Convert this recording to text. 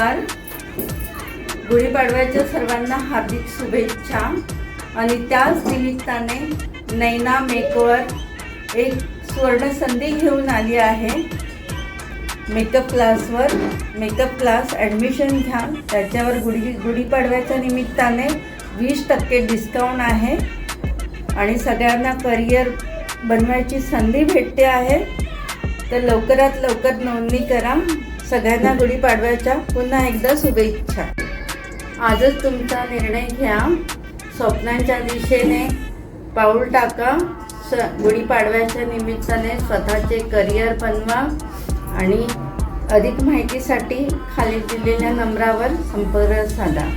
नमस्कार. गुढीपाडव्याच्या सर्वांना हार्दिक शुभेच्छा. आणि त्याच निमित्ताने नैना मेकओव्हर एक सुवर्ण संधी घेऊन आली आहे. मेकअप क्लास ॲडमिशन घ्या. त्याच्यावर गुढीपाडव्याच्या निमित्ताने 20% डिस्काउंट आहे आणि सगळ्यांना करिअर बनवायची संधी भेटते आहे. तर लवकरात लवकर नोंदणी करा. सगळ्यांना गुढीपाडव्याच्या पुन्हा एकदा शुभेच्छा. आजच तुमचा निर्णय घ्या. स्वप्नांच्या दिशेने पाऊल टाका. गुढीपाडव्याच्या निमित्ताने स्वतःचे करिअर बनवा. आणि अधिक माहितीसाठी खाली दिलेल्या नंबरावर संपर्क साधा.